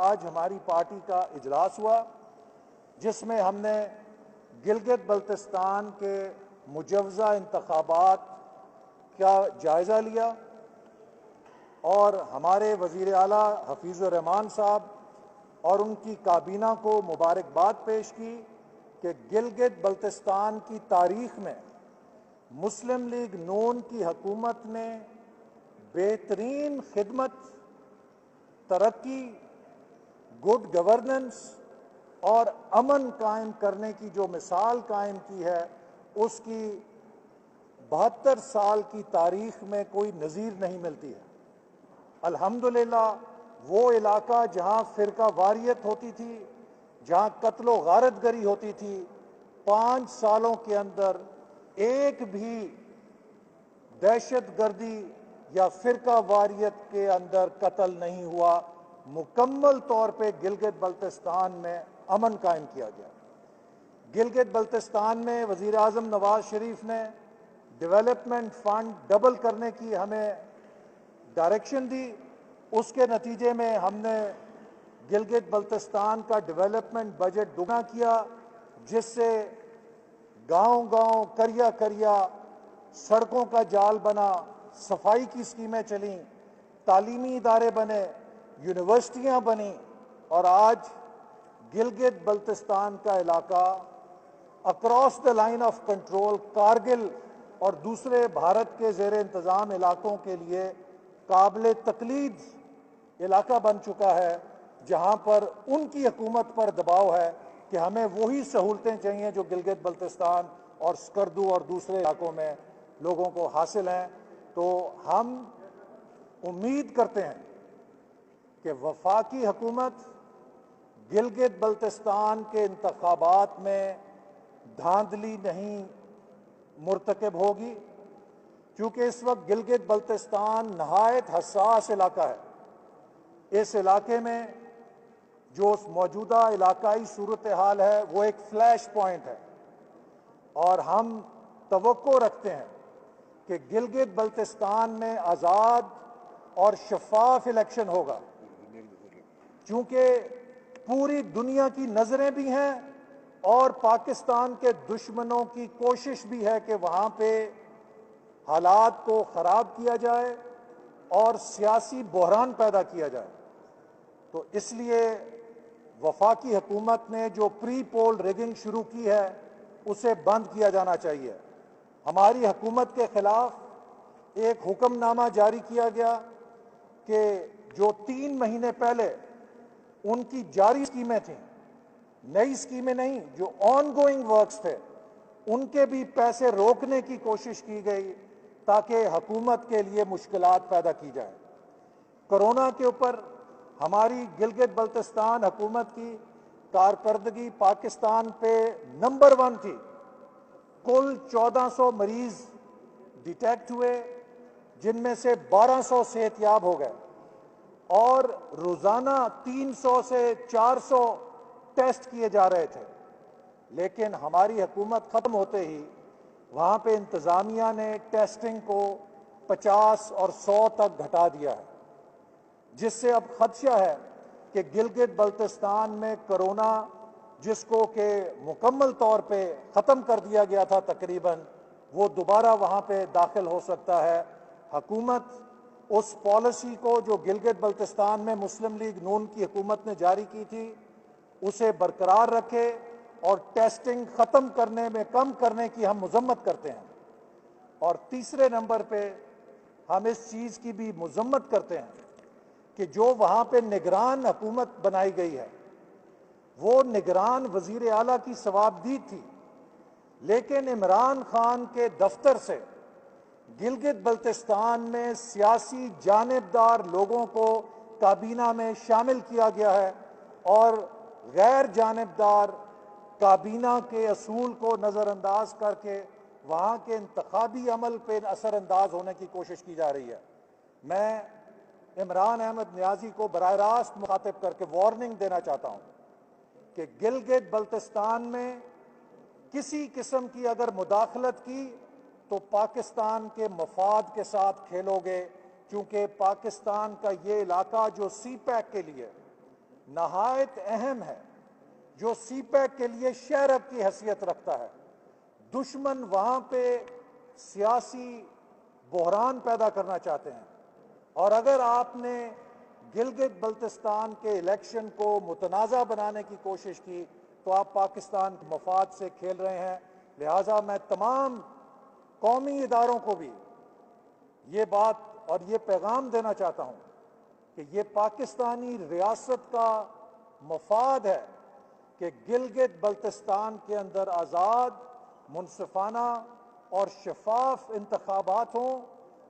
आज हमारी पार्टी का इजलास हुआ जिसमें हमने गिलगित बल्तिस्तान के मुजव्वज़ा इंतखाबात का जायज़ा लिया और हमारे वज़ीर आला हफीज़ुर रहमान साहब और उनकी काबीना को मुबारकबाद पेश की कि गिलगित बल्तिस्तान की तारीख़ में मुस्लिम लीग नून की हुकूमत ने बेहतरीन खिदमत, तरक्की, गुड गवर्नेंस और अमन कायम करने की जो मिसाल कायम की है, उसकी 72 साल की तारीख में कोई नज़ीर नहीं मिलती है। अल्हम्दुलिल्लाह वो इलाका जहाँ फ़िरका वारियत होती थी, जहाँ कत्लो गारतगरी होती थी, 5 सालों के अंदर एक भी दहशत गर्दी या फ़िरका वारियत के अंदर कत्ल नहीं हुआ। मुकम्मल तौर पे गिलगित बल्तिस्तान में अमन कायम किया गया। गिलगित बल्तिस्तान में वज़ीर आज़म नवाज शरीफ ने डेवलपमेंट फ़ंड डबल करने की हमें डायरेक्शन दी। उसके नतीजे में हमने गिलगित बल्तिस्तान का डेवलपमेंट बजट दुगना किया, जिससे गांव-गांव, करिया-करिया सड़कों का जाल बना, सफाई की स्कीमें चलीं, तालीमी इदारे बने, यूनिवर्सिटियां बनी और आज गिलगित बल्तिस्तान का इलाका across the line of control Kargil और दूसरे भारत के ज़ेर इंतज़ाम इलाकों के लिए काबिल तकलीद इलाका बन चुका है, जहां पर उनकी हुकूमत पर दबाव है कि हमें वही सहूलतें चाहिए जो गिलगित बल्तिस्तान और स्कर्दू और दूसरे इलाकों में लोगों को हासिल हैं। तो हम उम्मीद करते हैं कि वफाकी हुकूमत गिलगित बल्तिस्तान के इंतखाबात में धांधली नहीं मुर्तकब होगी, क्योंकि इस वक्त गिलगित बल्तिस्तान नहायत हसास इलाका है। इस इलाके में जो मौजूदा इलाकाई सूरत हाल है वो एक फ्लैश पॉइंट है और हम तवक्को रखते हैं कि गिलगित बल्तिस्तान में आज़ाद और शफाफ इलेक्शन होगा, क्योंकि पूरी दुनिया की नज़रें भी हैं और पाकिस्तान के दुश्मनों की कोशिश भी है कि वहाँ पे हालात को ख़राब किया जाए और सियासी बहरान पैदा किया जाए। तो इसलिए वफाकी हुकूमत ने जो प्री पोल रिगिंग शुरू की है उसे बंद किया जाना चाहिए। हमारी हुकूमत के खिलाफ एक हुक्मनामा जारी किया गया कि जो 3 महीने पहले उनकी जारी स्कीमें थीं, नई स्कीमें नहीं, जो ऑन गोइंग वर्क्स थे, उनके भी पैसे रोकने की कोशिश की गई ताकि हुकूमत के लिए मुश्किलात पैदा की जाए। कोरोना के ऊपर हमारी गिलगित बल्तिस्तान हुकूमत की कारकर्दगी पाकिस्तान पे नंबर 1 थी। कुल 1400 मरीज डिटेक्ट हुए, जिनमें से 1200 सेहतयाब हो गए और रोज़ाना 300 से 400 टेस्ट किए जा रहे थे। लेकिन हमारी हुकूमत ख़त्म होते ही वहाँ पे इंतज़ामिया ने टेस्टिंग को 50 और 100 तक घटा दिया है, जिससे अब खदशा है कि गिलगित बल्तिस्तान में कोरोना, जिसको के मुकम्मल तौर पे ख़त्म कर दिया गया था तकरीबन, वो दोबारा वहाँ पे दाखिल हो सकता है। हुकूमत उस पॉलिसी को जो गिलगित बल्तिस्तान में मुस्लिम लीग नून की हुकूमत ने जारी की थी उसे बरकरार रखे और टेस्टिंग ख़त्म करने में कम करने की हम मज़म्मत करते हैं। और तीसरे नंबर पे हम इस चीज़ की भी मज़म्मत करते हैं कि जो वहाँ पे निगरान हुकूमत बनाई गई है वो निगरान वज़ीर आला की सवाबदीद थी, लेकिन इमरान खान के दफ्तर से गिलगित बल्तिस्तान में सियासी जानिबदार लोगों को काबीना में शामिल किया गया है और गैर जानिबदार काबीना के असूल को नज़रअंदाज करके वहाँ के इंतखाबी अमल पर असरअंदाज होने की कोशिश की जा रही है। मैं इमरान अहमद नियाज़ी को बराह रास्त मुखातिब करके वार्निंग देना चाहता हूँ कि गिलगित बल्तिस्तान में किसी किस्म की अगर मुदाखलत की तो पाकिस्तान के मफाद के साथ खेलोगे, क्योंकि पाकिस्तान का ये इलाका जो सी पैक के लिए नहायत अहम है, जो सीपैक के लिए शहरक की हैसियत रखता है। दुश्मन वहां पे सियासी बहरान पैदा करना चाहते हैं, और अगर आपने गिलगित बल्तिस्तान के इलेक्शन को मुतनाज़ा बनाने की कोशिश की तो आप पाकिस्तान के मफाद से खेल रहे हैं। लिहाजा मैं तमाम कौमी इदारों को भी ये बात और ये पैगाम देना चाहता हूं कि ये पाकिस्तानी रियासत का मफाद है कि गिलगित बल्तिस्तान के अंदर आज़ाद, मुनसिफाना और शफाफ इंतखाबात हों,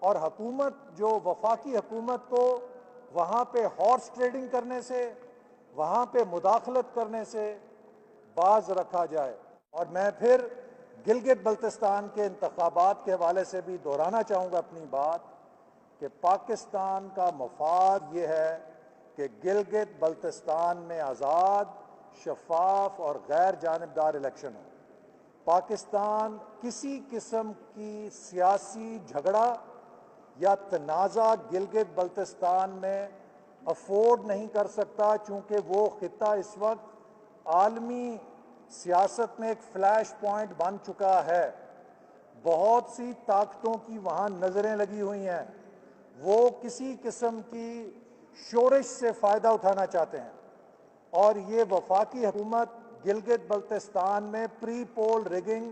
और हुकूमत जो वफाकी हुकूमत को वहाँ पे हॉर्स ट्रेडिंग करने से, वहाँ पे मुदाखलत करने से बाज रखा जाए। और मैं फिर गिलगित बल्तिस्तान के इंतखाबात के हवाले से भी दोहराना चाहूँगा अपनी बात कि पाकिस्तान का मफाद ये है कि गिलगित बल्तिस्तान में आज़ाद, शफाफ और गैर जानिबदार इलेक्शन हो। पाकिस्तान किसी किस्म की सियासी झगड़ा या तनाज़ा गिलगित बल्तिस्तान में अफोर्ड नहीं कर सकता, चूँकि वो खित्ता इस वक्त आलमी सियासत में एक फ्लैश पॉइंट बन चुका है। बहुत सी ताकतों की वहाँ नज़रें लगी हुई हैं, वो किसी किस्म की शोरिश से फ़ायदा उठाना चाहते हैं, और ये वफाकी हुकूमत गिलगित बल्तिस्तान में प्री पोल रिगिंग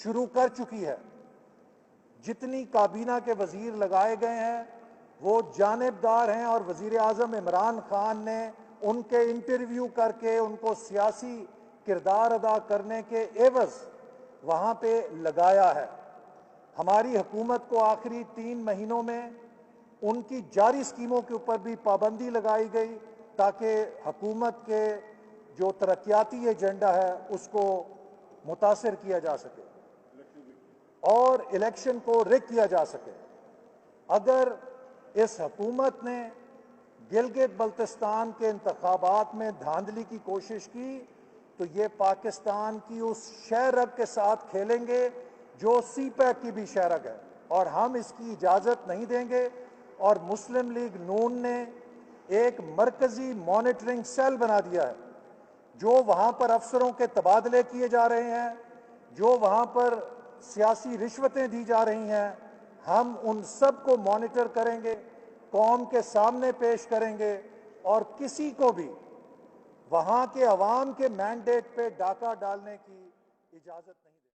शुरू कर चुकी है। जितनी काबीना के वजीर लगाए गए हैं वो जानिबदार हैं, और वजीर आज़म इमरान खान ने उनके इंटरव्यू करके उनको सियासी किरदार अदा करने के एवज वहाँ पे लगाया है। हमारी हुकूमत को आखिरी 3 महीनों में उनकी जारी स्कीमों के ऊपर भी पाबंदी लगाई गई ताकि हुकूमत के जो तरक्याती एजेंडा है उसको मुतासिर किया जा सके और इलेक्शन को रिग किया जा सके। अगर इस हुकूमत ने गिलगित बल्तिस्तान के इंतखाबात में धांधली की कोशिश की तो ये पाकिस्तान की उस शहरग के साथ खेलेंगे जो सीपैक की भी शहरग है, और हम इसकी इजाज़त नहीं देंगे। और मुस्लिम लीग नून ने एक मरकजी मॉनिटरिंग सेल बना दिया है, जो वहाँ पर अफसरों के तबादले किए जा रहे हैं, जो वहाँ पर सियासी रिश्वतें दी जा रही हैं, हम उन सब को मॉनिटर करेंगे, कौम के सामने पेश करेंगे, और किसी को भी वहाँ के अवाम के मैंडेट पे डाका डालने की इजाज़त नहीं।